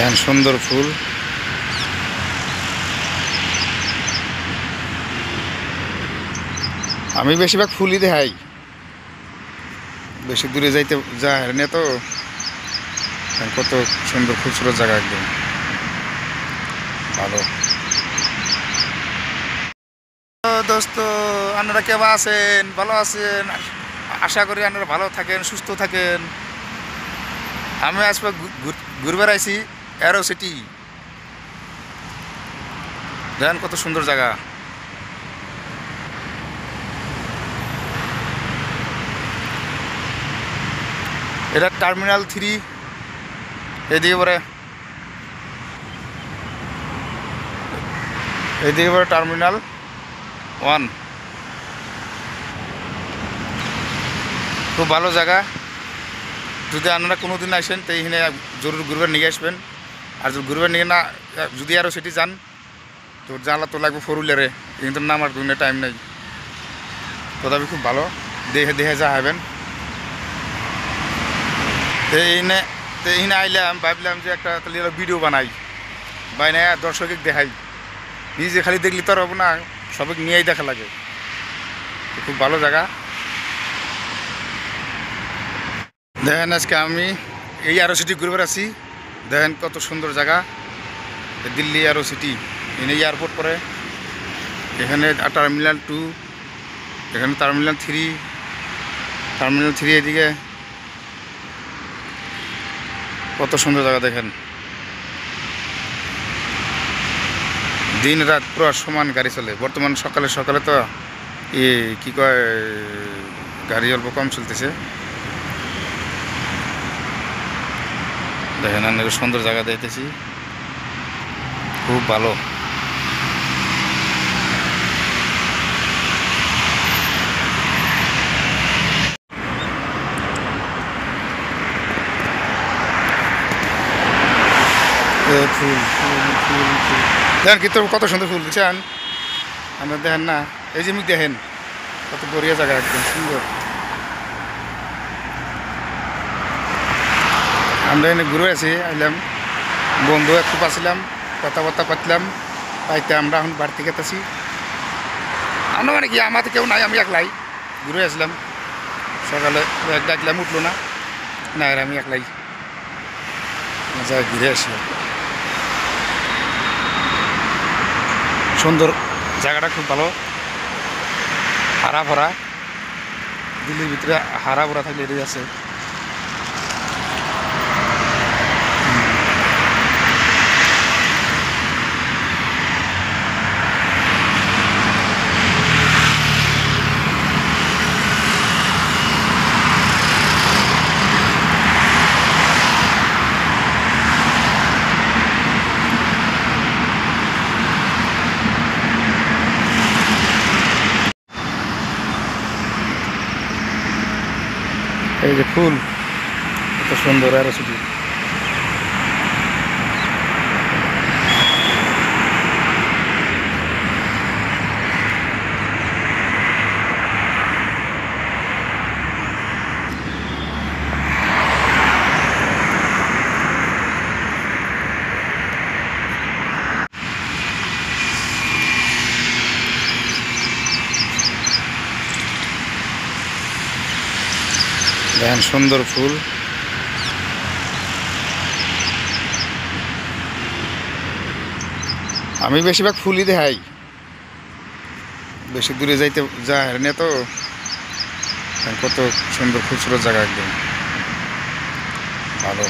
দেখেন সুন্দর ফুল। আমি বেশিরভাগ ফুলই দেখাই, বেশি দূরে যাইতে যায় না তো। কত সুন্দর খুবসুরত জায়গা, একদম ভালো। দোস্ত, আপনারা কেমন আছেন? ভালো আছেন? আশা করি আপনারা ভালো থাকেন, সুস্থ থাকেন। আমি আজকে ঘুরবার আইছি অ্যারো সিটি। দেখেন কত সুন্দর জায়গা। এটা টার্মিনাল 3। এদিকে পরে টার্মিনাল 1। খুব ভালো জায়গা। যদি আপনারা কোনো দিন আসেন তো এইখানে জরুর ঘুরবার নিয়ে আসবেন। আর যদি ঘুরবার নিয়ে না, যদি আরও সেটি যান তো জ্বালা তো লাগবে 4 হুইলারে, কিন্তু না আমার কোনো টাইম নেই। তথাপি খুব ভালো, দেখে দেখে যা হবেন। তো এইখানে আইলাম, ভাবলাম যে একটা তাহলে ভিডিও বানাই, বানাই দর্শকে দেখাই। নিজে খালি দেখলি তো আর হবো না, সবাইকে নিয়েই দেখা লাগে। খুব ভালো জায়গা। দেখেন আজকে আমি এই অ্যারো সিটি ঘুরবার আছি। দেখেন কত সুন্দর জায়গা, দিল্লি অ্যারো সিটি। এখানে এয়ারপোর্ট পরে, এখানে টার্মিনাল 2, এখানে টার্মিনাল 3 এদিকে। কত সুন্দর জায়গা দেখেন। দিন রাত পুরো সমান গাড়ি চলে। বর্তমান সকালে তো কি কয়, গাড়ি অল্প কম চলতেছে। দেখেন অনেক সুন্দর জায়গা দেখতেছি, খুব ভালো। ফুল ফুল ফুল ফুল দেখেন কিন্তু কত সুন্দর ফুল দিচ্ছেন আপনার। দেখেন না, এই যে মুখ দেখেন কত বড়িয়া জায়গা, একদম সুন্দর। আমরা এনে ঘুরে আছি, আইলাম বন্ধু একটু পাচ্ছিলাম, কথাবার্তা পাতলাম, পাইতে আমরা এখন বাড়তি খেতেছি। আমরা মানে কি, আমাদের কেউ নাই, আমি একলাই ঘুরে আসলাম। সকালে ডাকলাম, উঠলো না, না আর আমি একলাই ঘুরে আসি। সুন্দর জায়গাটা, খুব ভালো, হারা ভরা। দিল্লির ভিতরে হারা ভরা থাকলে এটাই আছে। এই যে ফুল, কত সুন্দর অ্যারো সিটি। দেখেন সুন্দর ফুল। আমি বেশিরভাগ ফুলই দেখাই, বেশি দূরে যাইতে যায় না তো। কত সুন্দর খুবসুরত জায়গা, একদম ভালো।